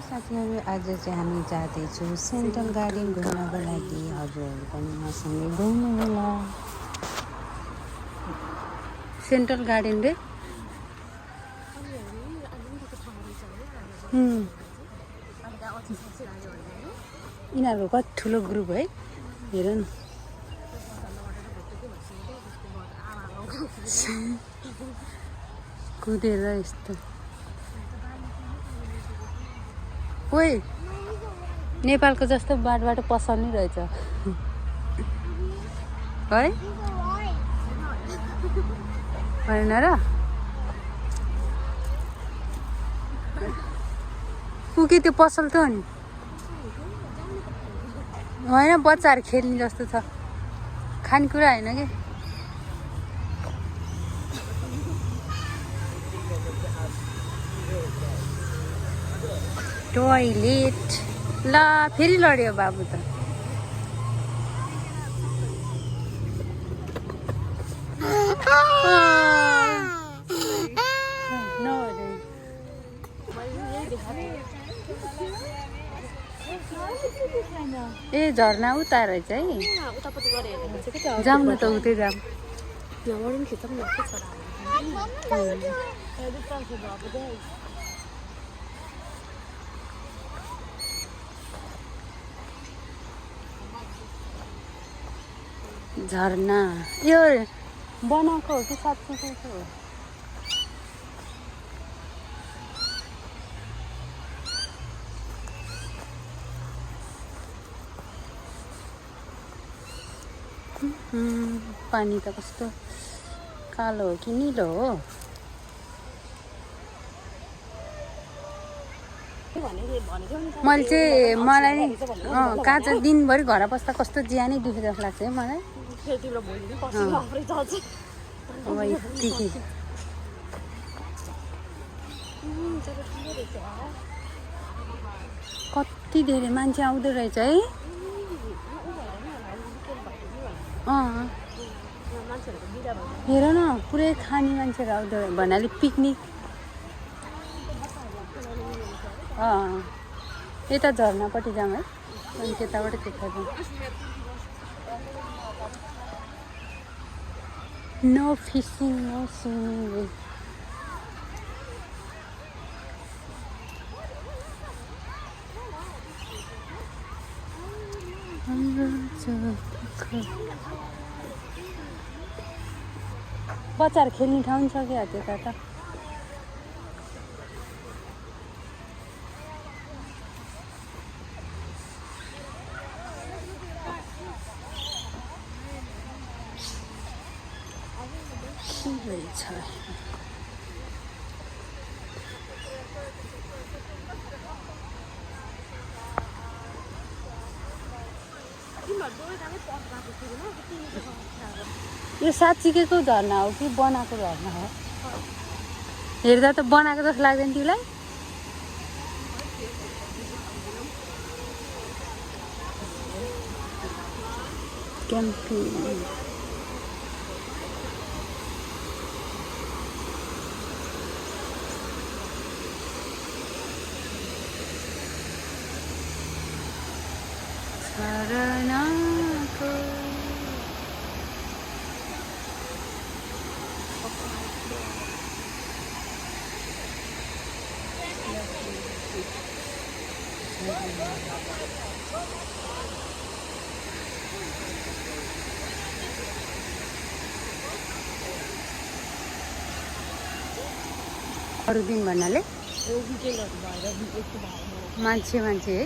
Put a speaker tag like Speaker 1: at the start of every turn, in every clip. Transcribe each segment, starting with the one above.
Speaker 1: साथीहरू आज चाहिँ हामी जाँदैछौँ सेन्ट्रल गार्डन घुम्नको लागि। हजुरहरू पनि मसँगै घुम्नु होला। सेन्ट्रल गार्डन रे यिनीहरूको कति ठुलो ग्रुप है, हेर न। कुदेर यस्तो ओइ नेपालको जस्तो बाटोबाट पसाल्नु रहेछ है, होइन र? पुगे त्यो पसल त हो नि, होइन बच्चाहरू खेल्ने जस्तो छ, खानेकुरा होइन कि। टोइलेट ल फेरि लड्यो बाबु त। ए झर्ना उता रहेछ है, जाउँ न त उतै जाऊँ। झर्ना यो बनाएको हो कि साँच्चीको हो? पानी त कस्तो कालो हो कि निलो हो? मैले चाहिँ मलाई काँचो दिनभरि घर बस्दा कस्तो ज्यानै दुखे जस्तो लाग्छ है मलाई। कति धेरै मान्छे आउँदो रहेछ है। हेर न पुरै खाने मान्छेहरू आउँदो भन्नाले पिकनिक। यता झर्नापट्टि जाऊँ है, अनि त्यताबाट त्यता जाऊँ। No fishing no swimming. बच्चाहरू खेल्ने ठाउँ छ क्या त्यता त। यो साँच्चीको झर्ना हो कि बनाएको झर्ना हो? हेर्दा त बनाएको जस्तो लाग्दैन तिमीलाई? क्याम्पिङ झरनाको अरू दिन भन्नाले मान्छे है।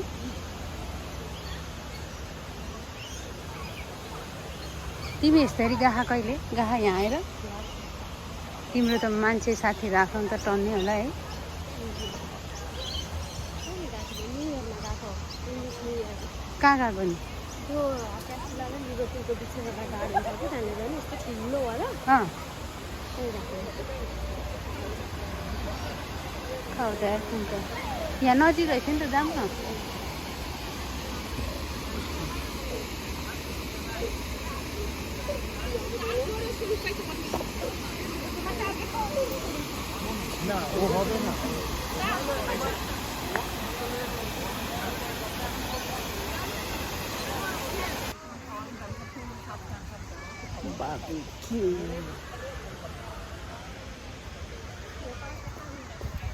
Speaker 1: तिमी यसरी गाहा कहिले गाहा यहाँ आएर? तिम्रो त मान्छे साथी राख्नु त टन्ने होला है। कहाँ गएको नि? यहाँ नजिक रहेछ नि त, जाऊँ न।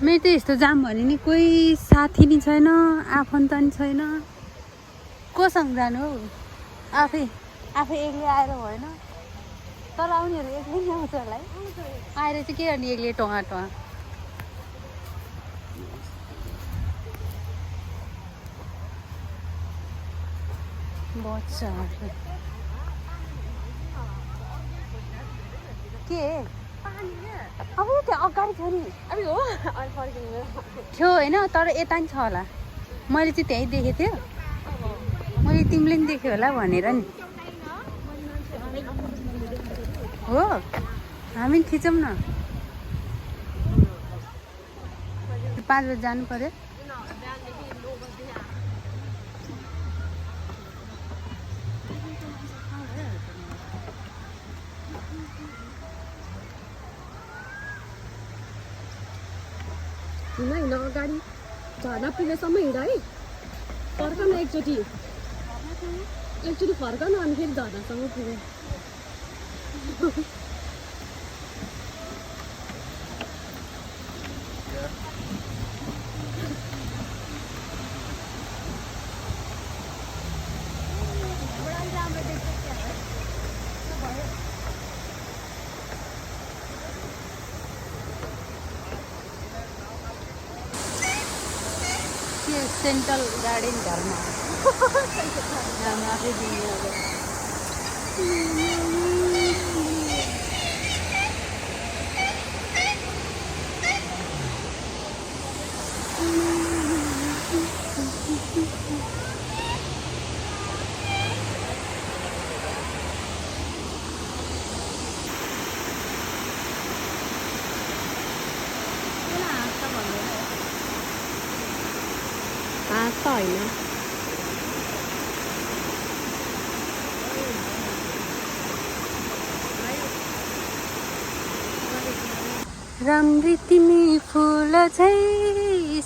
Speaker 1: मेरो त यस्तो जाम भने नि कोही साथी नि छैन, आफन्त नि छैन, कोसँग जानु हौ? आफै एक्लै आएर भएन? तर उनीहरू एक्लै नै आउँछ होला है। आएर चाहिँ के गर्ने एक्लै टोहा बच्चाहरू के अब त्यहाँ अगाडि छ नि थियो होइन, तर यता नि छ होला। मैले चाहिँ त्यहीँ देखेको थियो, मैले तिमीले नि देख्यो होला भनेर नि। हो हामी खिचौँ न, 5 बजी जानु पर्यो।
Speaker 2: हिँड्न अगाडि झर्ना पुगेसम्म हिँड है, फर्क न एकचोटि फर्क न, अनि फेरि झर्नासम्म पुग्यो।
Speaker 1: सेन्ट्रल गार्डन घरमा आफै दिने अब।
Speaker 2: हाँस त होइन,
Speaker 1: राम्री तिमी फुल झै,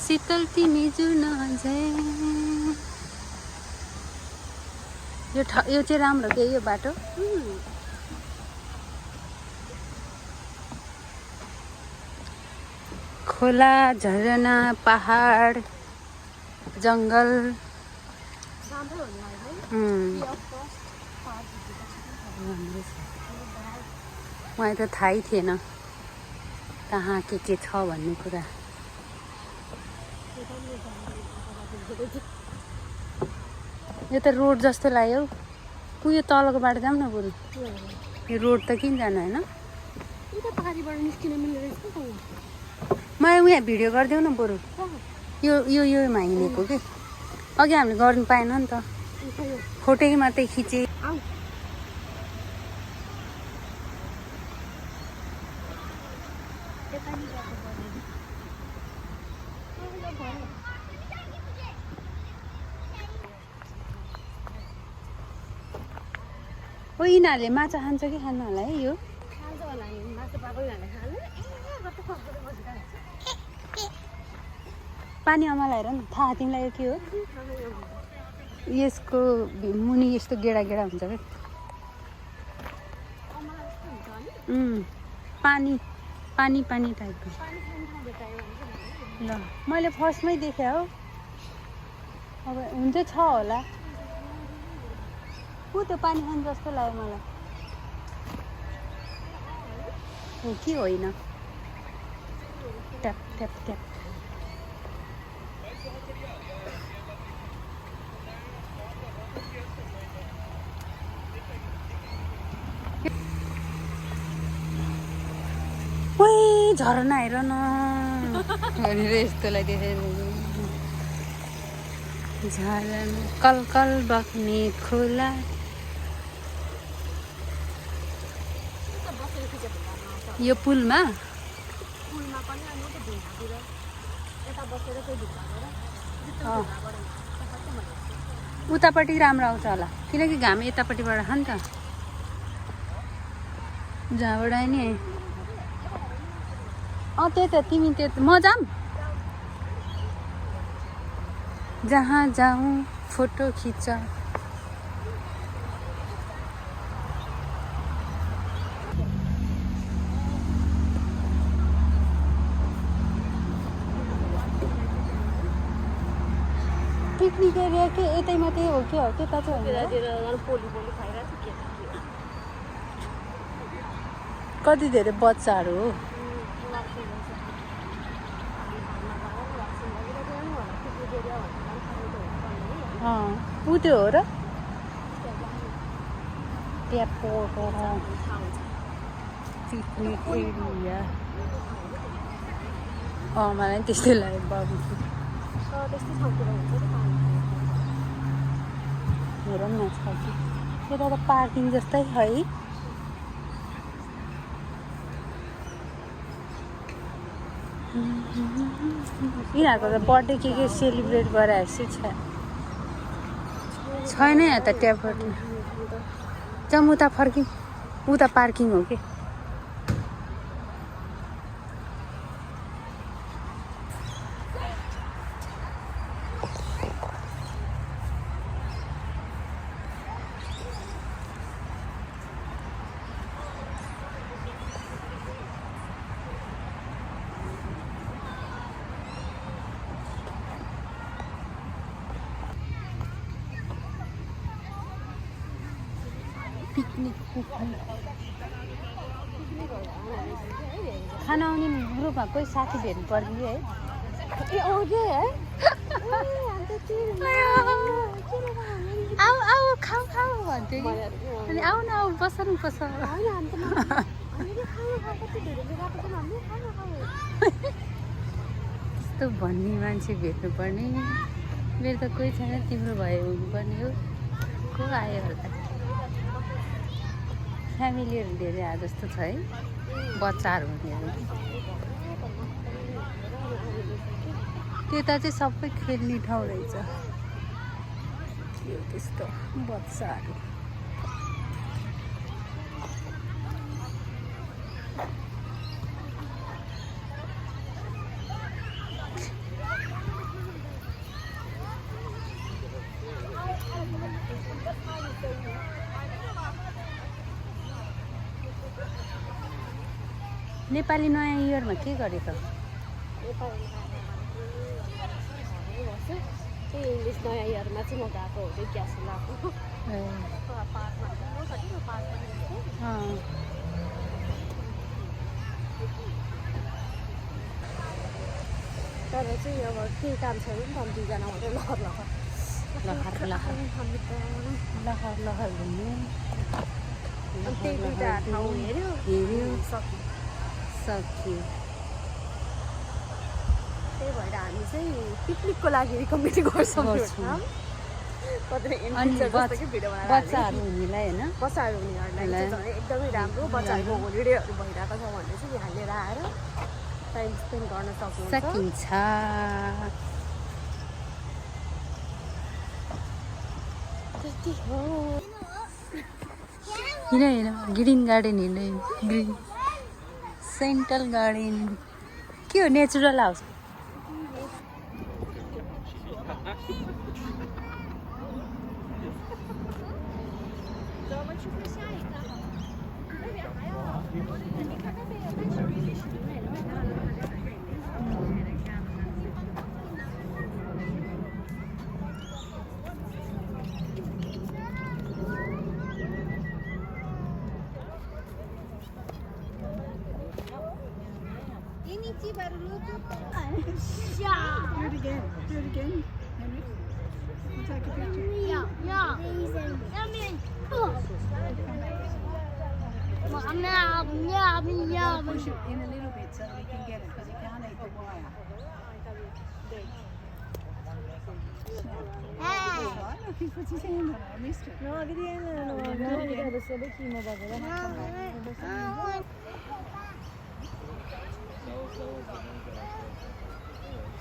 Speaker 1: शीतल तिमी जुन झै। यो चाहिँ राम्रो के यो बाटो? खोला, झरना, पहाड, जङ्गल। मलाई त थाहै थिएन कहाँ के छ भन्ने कुरा। यो त रोड जस्तो लाग्यो हौ। यो तलको बाटो जाऊँ न बरु। यो रोड त किन जानु होइन? मलाई उहाँ भिडियो गरिदेऊ न बरु। योमा हिँडेको कि अघि हामीले गर्नु पाएन नि त, फोटो मात्रै खिचे। ओ यिनीहरूले माछा खान्छ कि खानु होला है? यो पानी अमला हेर न, थाहा तिमीलाई यो के हो? यसको मुनि यस्तो गेडा हुन्छ क्या। पानी टाइपको। ल मैले फर्स्टमै देखेँ हो, अब हुन्छ छ होला। को त्यो पानी खानु जस्तो लाग्यो मलाई। हो कि होइन? Tap tap tap. झरना हेर न भनेर यस्तोलाई देखाइदिनु। झरना कलकल बग्ने खोला। यो पुलमा उतापट्टि राम्रो आउँछ होला, किनकि घाम यतापट्टिबाट छ नि त, जहाँबाट नि। त्यही त तिमी म जाऊँ जहाँ जाऊँ फोटो खिच। पिकनिक एरिया के यतै मात्रै हो कि त्यता चाहिँ होइन
Speaker 2: त्यतातिर पोली खाइरहेको छु के
Speaker 1: कति धेरै बच्चाहरू हो ऊ त्यो हो र पिकनिक एरिया मलाई त्यस्तै लाग्यो बाबु हेरौँ न छ कि यता त पार्किङ जस्तै है यिनीहरूको त बर्थडे के सेलिब्रेट गराएर चाहिँ छैन यहाँ त ट्यापबाट जाउँ उता फर्किङ उता पार्किङ हो कि पिकनिक खाना आउने ग्रुपमा कोही साथी भेट्नु पर्ने है आऊ आऊ खाऊ खाऊ भन्थ्यो कि अनि आऊ न आऊ बस न बस त्यस्तो भन्ने मान्छे भेट्नु पर्ने मेरो त कोही छैन तिम्रो भए हुनुपर्ने हो को आयो होला फ्यामिलीहरू धेरै आए जस्तो छ है बच्चाहरू हुनेहरू त्यता चाहिँ सबै खेल्ने ठाउँ रहेछ के त्यस्तो बच्चाहरू नेपाली नयाँ इयरमा के गरे त
Speaker 2: इङ्ग्लिस नयाँ इयरमा चाहिँ म गएको हो कि ग्यास लगाएको तर चाहिँ अब केही काम छैन नि त दुईजना मात्रै
Speaker 1: लहर घुम्ने
Speaker 2: त्यही दुईवटा ठाउँ हेऱ्यो
Speaker 1: सक्यो
Speaker 2: त्यही भएर हामी चाहिँ पिकनिकको लागि रिकमेन्ड गर्छौँ
Speaker 1: बच्चाहरू हुनेलाई होइन
Speaker 2: बच्चाहरू हुनेहरूलाई चाहिँ एकदमै राम्रो बच्चाहरूको होलिडेहरू भइरहेको छ भने चाहिँ यहाँ लिएर आएर टाइम स्पेन्ड गर्न
Speaker 1: सकिन्छ
Speaker 2: त्यति हो
Speaker 1: हिँड ग्रिन गार्डन हिँड ग्रिन सेन्ट्रल गार्डन के हो natural house
Speaker 3: Do it again, Henry. Take a picture.
Speaker 4: Yeah.
Speaker 3: Push it in a little bit so that we can get it, because you can't eat the wire. That's right. Look, he puts his hand on it. I missed it.
Speaker 5: It's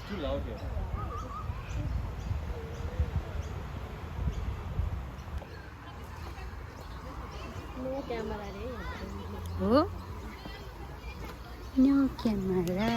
Speaker 5: too loud here.
Speaker 2: Camera रे
Speaker 1: हो new camera